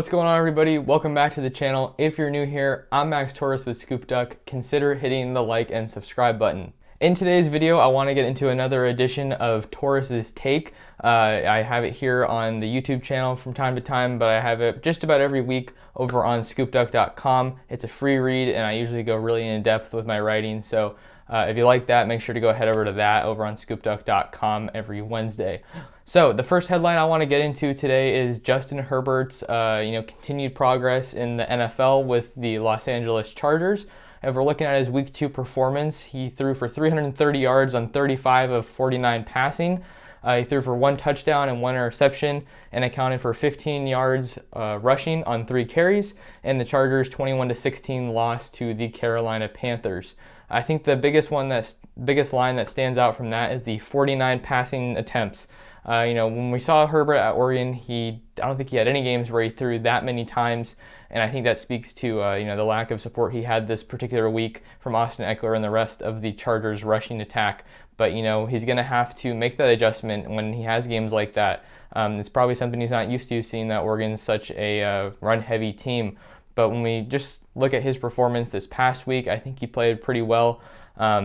What's going on, everybody? Welcome back to the channel. If you're new here, I'm Max Torres with Scoop Duck. Consider hitting the like and subscribe button. In today's video, I want to get into another edition of Torres Take. I have it here on the YouTube channel from time to time, but I have it just about every week over on scoopduck.com. It's a free read, and I usually go really in depth with my writing. So if you like that, make sure to go head over to that over on scoopduck.com every Wednesday. So the first headline I want to get into today is Justin Herbert's continued progress in the NFL with the Los Angeles Chargers. If we're looking at his week 2 performance, he threw for 330 yards on 35 of 49 passing. He threw for 1 touchdown and 1 interception and accounted for 15 yards rushing on 3 carries. And the Chargers' 21-16 loss to the Carolina Panthers. I think the biggest line that stands out from that is the 49 passing attempts. When we saw Herbert at Oregon, I don't think he had any games where he threw that many times, and I think that speaks to the lack of support he had this particular week from Austin Eckler and the rest of the Chargers rushing attack. But he's going to have to make that adjustment when he has games like that. It's probably something he's not used to, seeing that Oregon's such a run-heavy team. But when we just look at his performance this past week, I think he played pretty well. I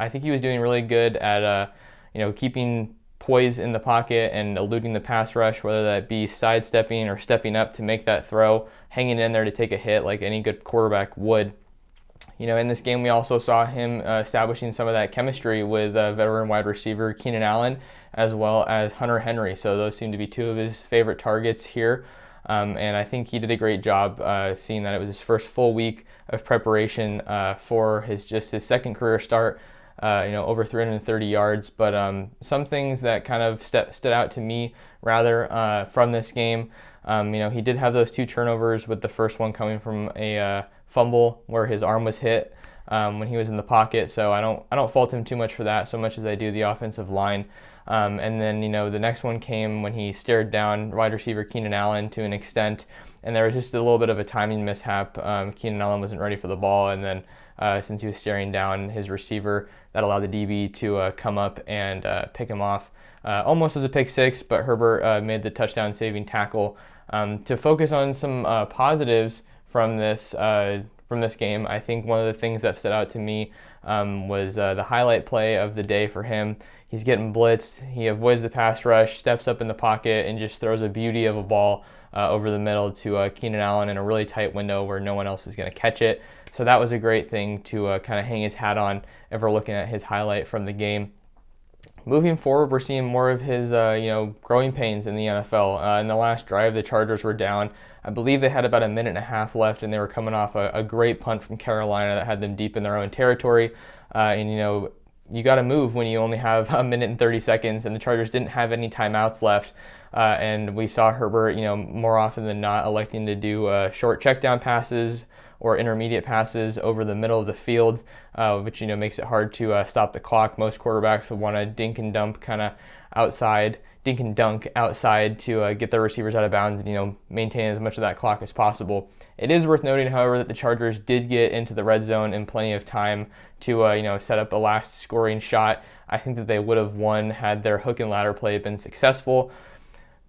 think he was doing really good at keeping poise in the pocket and eluding the pass rush, whether that be sidestepping or stepping up to make that throw, hanging in there to take a hit like any good quarterback would. In this game, we also saw him establishing some of that chemistry with veteran wide receiver Keenan Allen, as well as Hunter Henry. So those seem to be 2 of his favorite targets here. And I think he did a great job seeing that it was his first full week of preparation for his second career start. Over 330 yards, but some things that kind of stood out to me rather from this game. He did have those 2 turnovers, with the first one coming from a fumble where his arm was hit when he was in the pocket. So I don't fault him too much for that, so much as I do the offensive line. And then the next one came when he stared down wide receiver Keenan Allen to an extent, and there was just a little bit of a timing mishap. Keenan Allen wasn't ready for the ball, and then since he was staring down his receiver, that allowed the DB to come up and pick him off. Almost as a pick 6, but Herbert made the touchdown-saving tackle. To focus on some positives from this game, I think one of the things that stood out to me was the highlight play of the day for him. He's getting blitzed, he avoids the pass rush, steps up in the pocket, and just throws a beauty of a ball over the middle to Keenan Allen in a really tight window where no one else was going to catch it. So that was a great thing to kind of hang his hat on if we're looking at his highlight from the game. Moving forward, we're seeing more of his growing pains in the NFL. In the last drive, the Chargers were down. I believe they had about 1.5 minutes left, and they were coming off a great punt from Carolina that had them deep in their own territory. You got to move when you only have 1 minute and 30 seconds, and the Chargers didn't have any timeouts left. And we saw Herbert, more often than not, electing to do short check down passes or intermediate passes over the middle of the field, which makes it hard to stop the clock. Most quarterbacks would want to dink and dunk outside to get their receivers out of bounds and maintain as much of that clock as possible. It is worth noting, however, that the Chargers did get into the red zone in plenty of time to set up a last scoring shot. I think that they would have won had their hook and ladder play been successful,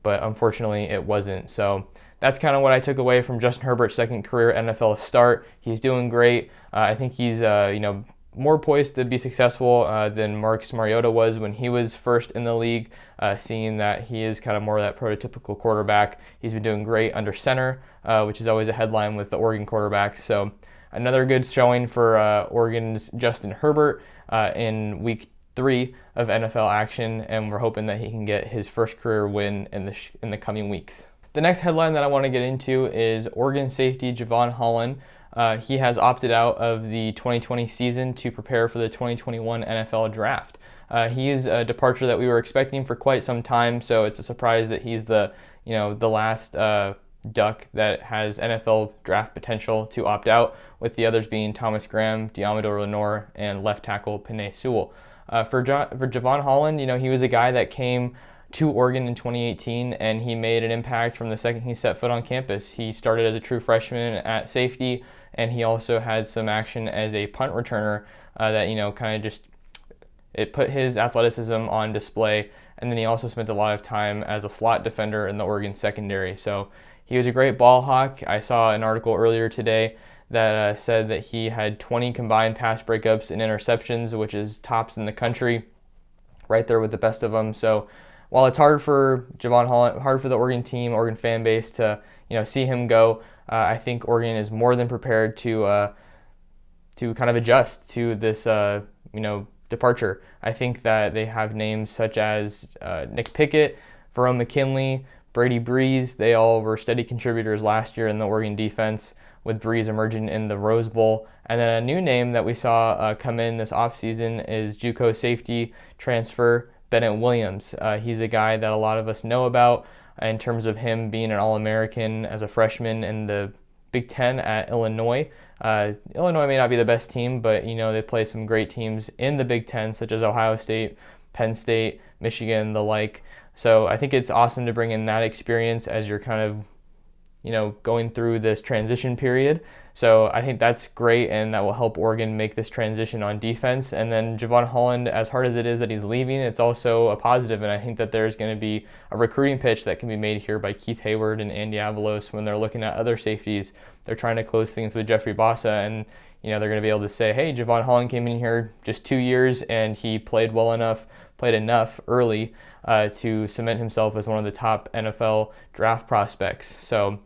but unfortunately it wasn't. So that's kind of what I took away from Justin Herbert's second career NFL start. He's doing great. I think he's more poised to be successful than Marcus Mariota was when he was first in the league, seeing that he is kind of more of that prototypical quarterback. He's been doing great under center, which is always a headline with the Oregon quarterbacks. So another good showing for Oregon's Justin Herbert in week 3 of NFL action, and we're hoping that he can get his first career win in the coming weeks. The next headline that I want to get into is Oregon safety Javon Holland. He has opted out of the 2020 season to prepare for the 2021 NFL draft. He is a departure that we were expecting for quite some time, so it's a surprise that he's the last Duck that has NFL draft potential to opt out, with the others being Thomas Graham, Diamador Lenore, and left tackle Penei Sewell. For Javon Holland, he was a guy that came to Oregon in 2018, and he made an impact from the second he set foot on campus. He started as a true freshman at safety, and he also had some action as a punt returner that kind of just it put his athleticism on display. And then he also spent a lot of time as a slot defender in the Oregon secondary. So he was a great ball hawk. I saw an article earlier today that said that he had 20 combined pass breakups and interceptions, which is tops in the country, right there with the best of them. So while it's hard for Javon Holland, hard for the Oregon team, Oregon fan base to see him go, I think Oregon is more than prepared to kind of adjust to this departure. I think that they have names such as Nick Pickett, Verone McKinley, Brady Breeze. They all were steady contributors last year in the Oregon defense, with Breeze emerging in the Rose Bowl. And then a new name that we saw come in this offseason is JUCO safety transfer Bennett Williams. He's a guy that a lot of us know about in terms of him being an All-American as a freshman in the Big Ten at Illinois. Illinois may not be the best team, but they play some great teams in the Big Ten, such as Ohio State, Penn State, Michigan, the like. So I think it's awesome to bring in that experience as you're kind of going through this transition period. So I think that's great, and that will help Oregon make this transition on defense. And then Javon Holland, as hard as it is that he's leaving, it's also a positive, and I think that there's going to be a recruiting pitch that can be made here by Keith Hayward and Andy Avalos when they're looking at other safeties. They're trying to close things with Jeffrey Bossa, and they're going to be able to say, hey, Javon Holland came in here just 2 years, and he played enough early to cement himself as one of the top NFL draft prospects. So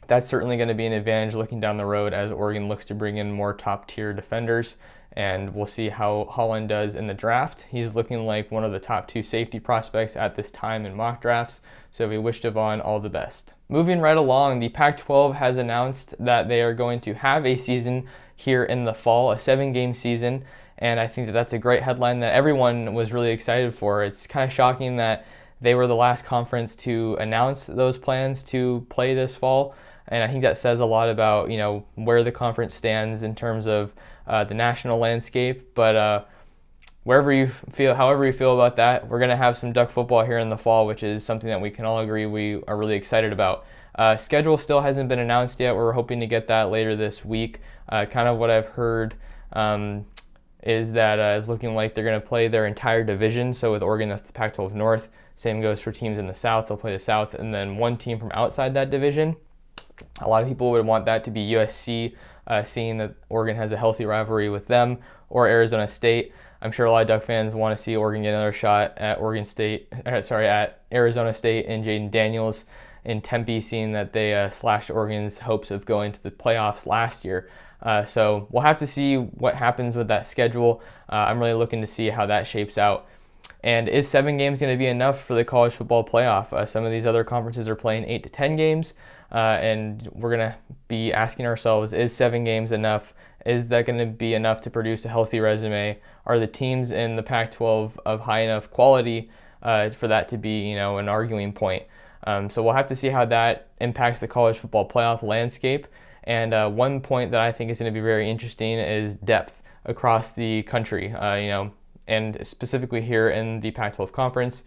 that's certainly going to be an advantage looking down the road as Oregon looks to bring in more top-tier defenders, and we'll see how Holland does in the draft. He's looking like one of the top 2 safety prospects at this time in mock drafts, so we wish Javon all the best. Moving right along, the Pac-12 has announced that they are going to have a season here in the fall, a 7-game season, and I think that that's a great headline that everyone was really excited for. It's kind of shocking that they were the last conference to announce those plans to play this fall. And I think that says a lot about where the conference stands in terms of the national landscape. But however you feel about that, we're going to have some Duck football here in the fall, which is something that we can all agree we are really excited about. Schedule still hasn't been announced yet. We're hoping to get that later this week. Kind of what I've heard is that it's looking like they're going to play their entire division. So with Oregon, that's the Pac-12 North. Same goes for teams in the South. They'll play the South and then one team from outside that division. A lot of people would want that to be USC, seeing that Oregon has a healthy rivalry with them, or Arizona State. I'm sure a lot of Duck fans want to see Oregon get another shot at at Arizona State and Jaden Daniels in Tempe, seeing that they slashed Oregon's hopes of going to the playoffs last year. So we'll have to see what happens with that schedule. I'm really looking to see how that shapes out. And is 7 games going to be enough for the college football playoff? Some of these other conferences are playing 8 to 10 games. And we're going to be asking ourselves, is 7 games enough? Is that going to be enough to produce a healthy resume? Are the teams in the Pac-12 of high enough quality for that to be, an arguing point? So we'll have to see how that impacts the college football playoff landscape. And one point that I think is going to be very interesting is depth across the country, and specifically here in the Pac-12 conference.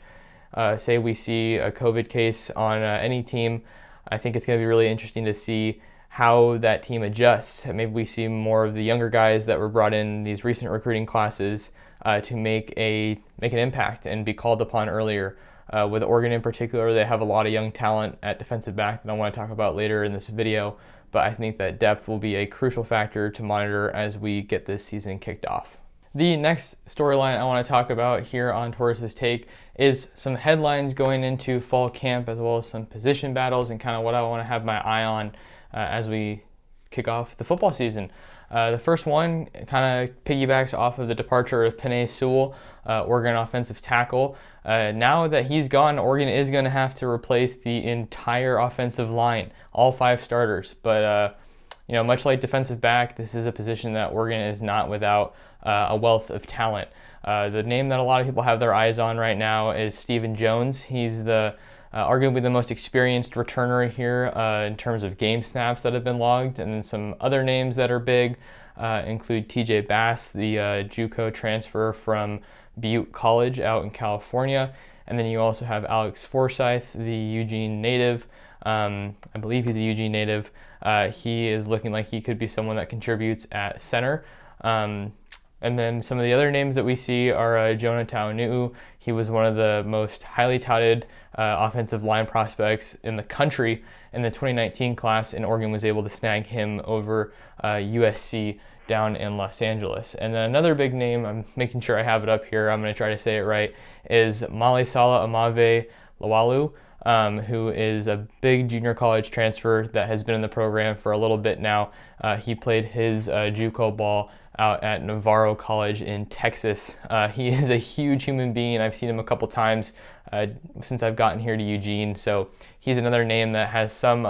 Say we see a COVID case on any team, I think it's going to be really interesting to see how that team adjusts. Maybe we see more of the younger guys that were brought in these recent recruiting classes to make an impact and be called upon earlier. With Oregon in particular, they have a lot of young talent at defensive back that I want to talk about later in this video, but I think that depth will be a crucial factor to monitor as we get this season kicked off. The next storyline I want to talk about here on Torres Take is some headlines going into fall camp, as well as some position battles and kind of what I want to have my eye on as we kick off the football season. The first one kind of piggybacks off of the departure of Noah Sewell, Oregon offensive tackle. Now that he's gone, Oregon is going to have to replace the entire offensive line, all 5 starters. But much like defensive back, this is a position that Oregon is not without a wealth of talent. The name that a lot of people have their eyes on right now is Stephen Jones. He's arguably the most experienced returner here in terms of game snaps that have been logged. And then some other names that are big include TJ Bass, the JUCO transfer from Butte College out in California. And then you also have Alex Forsyth, the Eugene native. I believe he's a Eugene native. He is looking like he could be someone that contributes at center. And then some of the other names that we see are Jonah Taunu'u. He was one of the most highly touted offensive line prospects in the country in the 2019 class, and Oregon was able to snag him over USC down in Los Angeles. And then another big name, I'm making sure I have it up here, I'm going to try to say it right, is Malisala Amave Lawalu, who is a big junior college transfer that has been in the program for a little bit now. He played his JUCO ball out at Navarro College in Texas. He is a huge human being. I've seen him a couple times since I've gotten here to Eugene. So he's another name that has some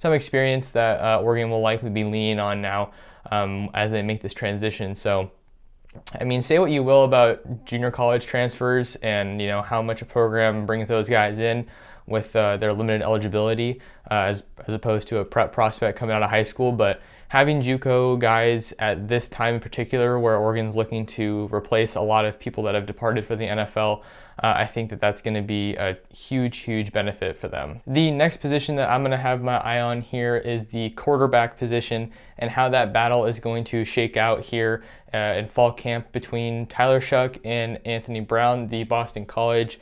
experience that Oregon will likely be leaning on now as they make this transition. So, I mean, say what you will about junior college transfers and how much a program brings those guys in with their limited eligibility as opposed to a prep prospect coming out of high school, but having JUCO guys at this time in particular, where Oregon's looking to replace a lot of people that have departed for the NFL, I think that that's going to be a huge benefit for them. The next position that I'm going to have my eye on here is the quarterback position and how that battle is going to shake out here in fall camp between Tyler Shough and Anthony Brown, the Boston College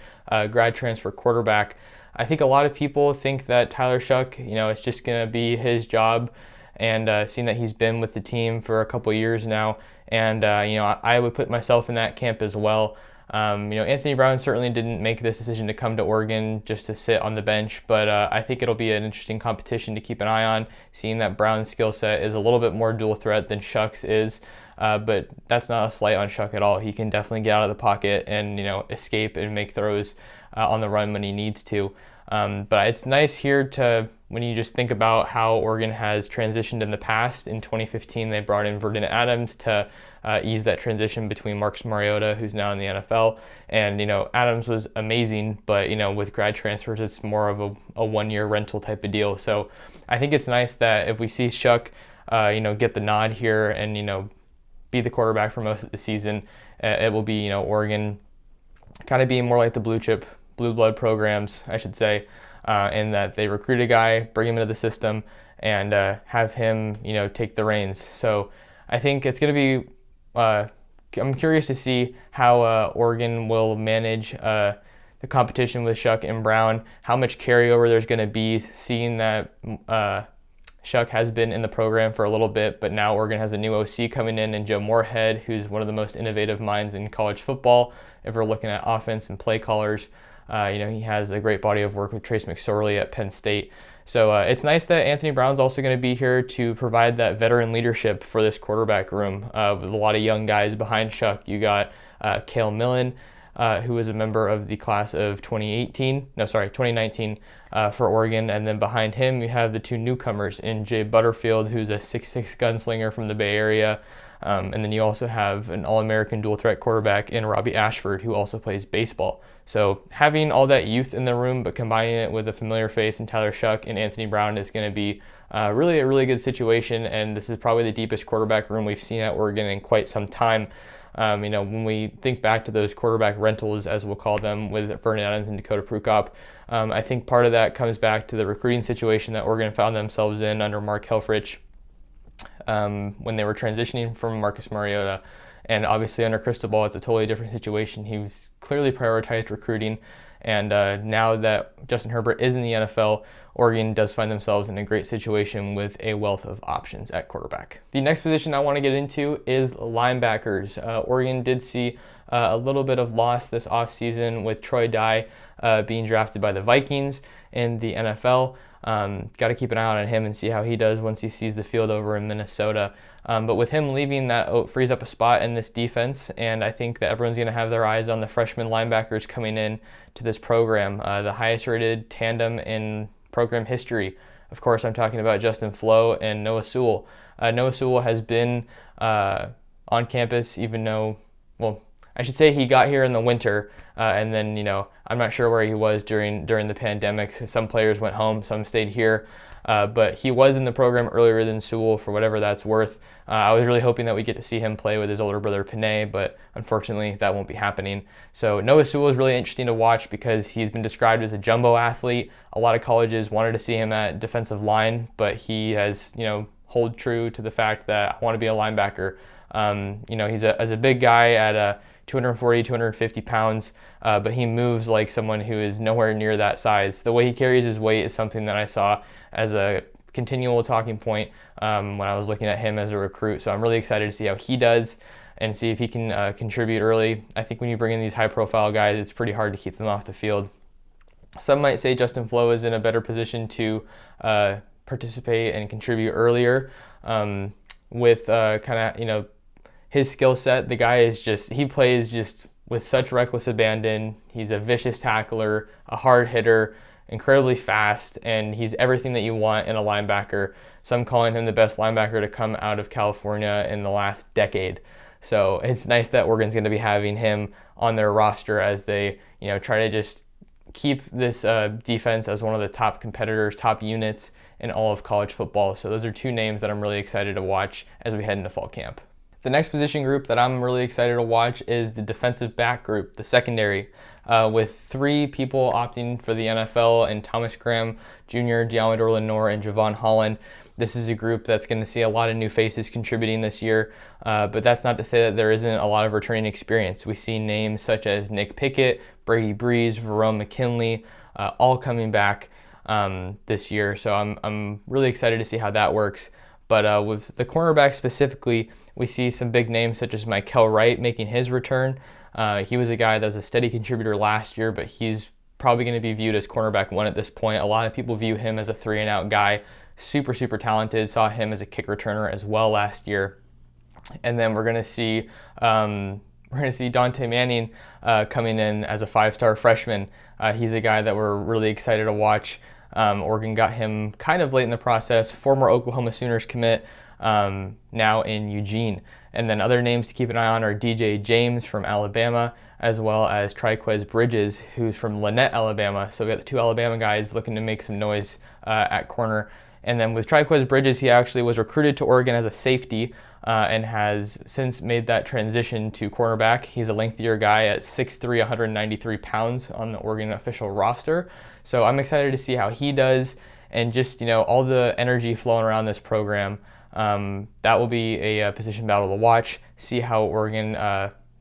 grad transfer quarterback. I think a lot of people think that Tyler Shough, it's just going to be his job, and seeing that he's been with the team for a couple years now, and I would put myself in that camp as well. Anthony Brown certainly didn't make this decision to come to Oregon just to sit on the bench, but I think it'll be an interesting competition to keep an eye on, seeing that Brown's skill set is a little bit more dual threat than Shough's is, but that's not a slight on Shough at all. He can definitely get out of the pocket and escape and make throws on the run when he needs to. But it's nice here when you just think about how Oregon has transitioned in the past. In 2015, they brought in Vernon Adams to ease that transition between Marcus Mariota, who's now in the NFL. And, Adams was amazing, but, with grad transfers, it's more of a one-year rental type of deal. So I think it's nice that if we see Shough, get the nod here and, be the quarterback for most of the season, it will be, Oregon kind of being more like the blue blood programs, I should say, in that they recruit a guy, bring him into the system, and have him, take the reins. So I think it's going to be, I'm curious to see how Oregon will manage the competition with Shough and Brown, how much carryover there's going to be, seeing that Shough has been in the program for a little bit, but now Oregon has a new OC coming in, and Joe Moorhead, who's one of the most innovative minds in college football. If we're looking at offense and play callers, he has a great body of work with Trace McSorley at Penn State. So it's nice that Anthony Brown's also going to be here to provide that veteran leadership for this quarterback room with a lot of young guys behind Shough. You got Cale Millen, who was a member of the class of 2019 for Oregon. And then behind him, you have the two newcomers in Jay Butterfield, who's a 6'6" gunslinger from the Bay Area. And then you also have an All-American dual threat quarterback in Robbie Ashford, who also plays baseball. So having all that youth in the room, but combining it with a familiar face in Tyler Shough and Anthony Brown is going to be really a really good situation. And this is probably the deepest quarterback room we've seen at Oregon in quite some time. When we think back to those quarterback rentals, as we'll call them, with Vernon Adams and Dakota Prukop, I think part of that comes back to the recruiting situation that Oregon found themselves in under Mark Helfrich when they were transitioning from Marcus Mariota. And obviously under Cristobal, it's a totally different situation. He's clearly prioritized recruiting. And now that Justin Herbert is in the NFL, Oregon does find themselves in a great situation with a wealth of options at quarterback. The next position I want to get into is linebackers. Oregon did see a little bit of loss this offseason with Troy Dye being drafted by the Vikings in the NFL. Got to keep an eye on him and see how he does once he sees the field over in Minnesota. But with him leaving, that frees up a spot in this defense, and I think that everyone's going to have their eyes on the freshman linebackers coming in to this program, the highest rated tandem in program history. Of course, I'm talking about Justin Flowe and Noah Sewell. Noah Sewell has been on campus, even though, well, I should say he got here in the winter, and then, I'm not sure where he was during the pandemic. Some players went home, some stayed here, but he was in the program earlier than Sewell, for whatever that's worth. I was really hoping that we get to see him play with his older brother Panay, but unfortunately that won't be happening. So Noah Sewell is really interesting to watch because he's been described as a jumbo athlete. A lot of colleges wanted to see him at defensive line, but he has, hold true to the fact that I want to be a linebacker. He's a big guy at 240, 250 pounds, but he moves like someone who is nowhere near that size. The way he carries his weight is something that I saw as a continual talking point when I was looking at him as a recruit. So I'm really excited to see how he does and see if he can contribute early. I think when you bring in these high-profile guys, it's pretty hard to keep them off the field. Some might say Justin Flowe is in a better position to participate and contribute earlier with his skill set. The guy is he plays just with such reckless abandon. He's a vicious tackler, a hard hitter, incredibly fast, and he's everything that you want in a linebacker. So I'm calling him the best linebacker to come out of California in the last decade. So it's nice that Oregon's going to be having him on their roster as they, try to just keep this defense as one of the top competitors, top units in all of college football. So those are two names that I'm really excited to watch as we head into fall camp. The next position group that I'm really excited to watch is the defensive back group, the secondary, with 3 people opting for the NFL and Thomas Graham Jr., Deommodore Lenoir, and Javon Holland. This is a group that's going to see a lot of new faces contributing this year, but that's not to say that there isn't a lot of returning experience. We see names such as Nick Pickett, Brady Breeze, Verone McKinley, all coming back this year. So I'm really excited to see how that works. But with the cornerback specifically, we see some big names such as Mykel Wright making his return. He was a guy that was a steady contributor last year, but he's probably going to be viewed as cornerback 1 at this point. A lot of people view him as a 3-and-out guy. Super, super talented. Saw him as a kick returner as well last year. And then we're going to see Dontae Manning coming in as a 5-star freshman. He's a guy that we're really excited to watch. Oregon got him kind of late in the process. Former Oklahoma Sooners commit, now in Eugene. And then other names to keep an eye on are DJ James from Alabama, as well as Triquez Bridges, who's from Lynette, Alabama. So we got the 2 Alabama guys looking to make some noise at corner. And then with Triquez Bridges, he actually was recruited to Oregon as a safety and has since made that transition to cornerback. He's a lengthier guy at 6'3", 193 pounds on the Oregon official roster. So I'm excited to see how he does and just, all the energy flowing around this program. That will be a position battle to watch, see how Oregon,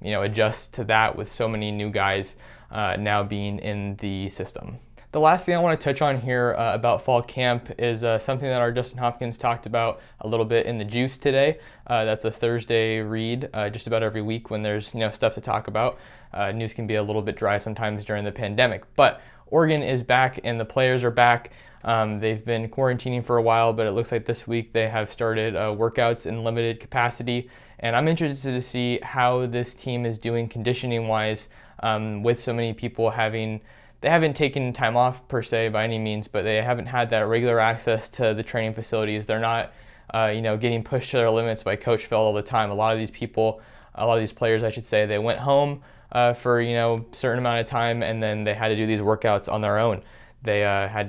adjusts to that with so many new guys now being in the system. The last thing I want to touch on here about fall camp is something that our Justin Hopkins talked about a little bit in the Juice today. That's a Thursday read just about every week when there's stuff to talk about. News can be a little bit dry sometimes during the pandemic, but Oregon is back and the players are back. They've been quarantining for a while, but it looks like this week they have started workouts in limited capacity. And I'm interested to see how this team is doing conditioning-wise with so many people they haven't taken time off per se by any means, but they haven't had that regular access to the training facilities. They're not, getting pushed to their limits by Coach Phil all the time. A lot of these players, I should say, they went home for certain amount of time, and then they had to do these workouts on their own. They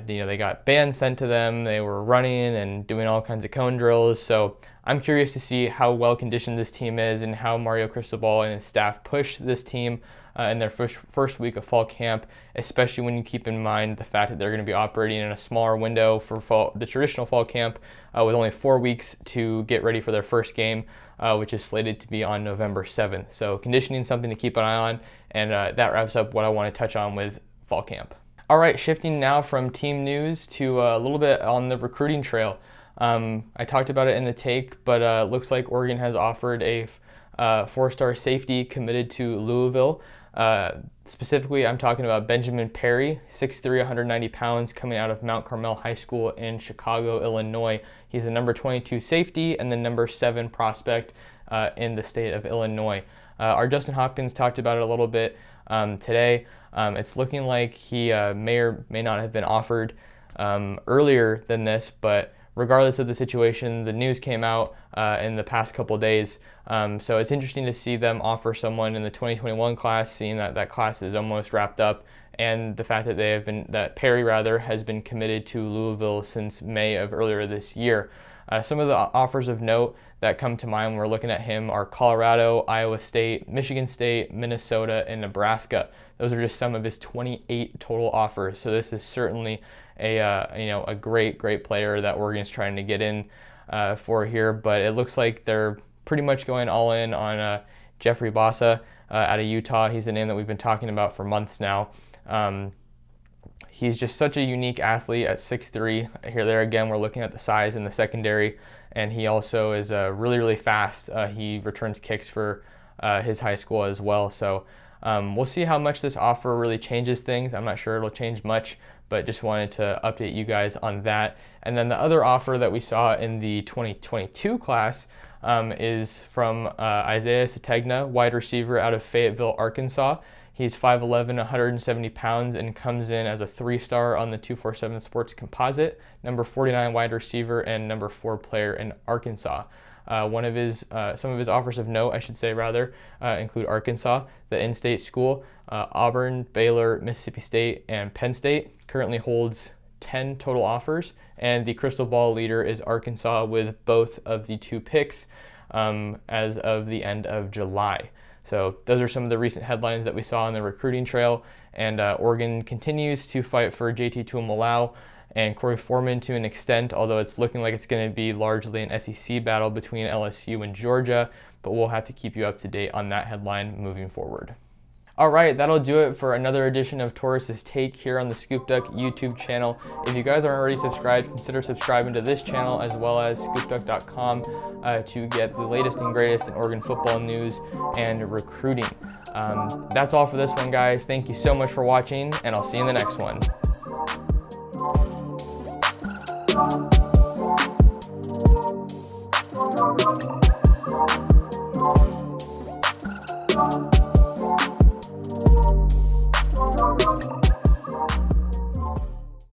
they got bands sent to them. They were running and doing all kinds of cone drills. So I'm curious to see how well conditioned this team is and how Mario Cristobal and his staff push this team in their first week of fall camp, especially when you keep in mind the fact that they're going to be operating in a smaller window for the traditional fall camp with only 4 weeks to get ready for their first game, which is slated to be on November 7th. So conditioning is something to keep an eye on, and that wraps up what I want to touch on with fall camp. All right, shifting now from team news to a little bit on the recruiting trail. I talked about it in the take, but it looks like Oregon has offered a 4-star safety committed to Louisville. Specifically, I'm talking about Benjamin Perry, 6'3", 190 pounds, coming out of Mount Carmel High School in Chicago, Illinois. He's the number 22 safety and the number 7 prospect in the state of Illinois. Our Justin Hopkins talked about it a little bit today. It's looking like he may or may not have been offered earlier than this, but regardless of the situation, the news came out in the past couple days. So it's interesting to see them offer someone in the 2021 class, seeing that class is almost wrapped up, and the fact that Perry has been committed to Louisville since May of earlier this year. Some of the offers of note that come to mind when we're looking at him are Colorado, Iowa State, Michigan State, Minnesota, and Nebraska. Those are just some of his 28 total offers. So this is certainly a great player that Oregon's trying to get in for here. But it looks like they're pretty much going all in on Jeffrey Bassa out of Utah. He's a name that we've been talking about for months now. He's just such a unique athlete at 6'3". Here, there again, we're looking at the size in the secondary, and he also is really, really fast. He returns kicks for his high school as well. So we'll see how much this offer really changes things. I'm not sure it'll change much, but just wanted to update you guys on that. And then the other offer that we saw in the 2022 class is from Isaiah Sategna, wide receiver out of Fayetteville, Arkansas. He's 5'11", 170 pounds, and comes in as a 3-star on the 247 Sports Composite, number 49 wide receiver and number 4 player in Arkansas. Some of his offers of note, I should say rather, include Arkansas, the in-state school, Auburn, Baylor, Mississippi State, and Penn State. Currently holds 10 total offers, and the crystal ball leader is Arkansas with both of the 2 picks as of the end of July. So those are some of the recent headlines that we saw on the recruiting trail, and Oregon continues to fight for JT Tuimoloau and Corey Foreman to an extent, although it's looking like it's going to be largely an SEC battle between LSU and Georgia, but we'll have to keep you up to date on that headline moving forward. All right, that'll do it for another edition of Torres Take here on the Scoop Duck YouTube channel. If you guys aren't already subscribed, consider subscribing to this channel as well as scoopduck.com to get the latest and greatest in Oregon football news and recruiting. That's all for this one, guys. Thank you so much for watching, and I'll see you in the next one.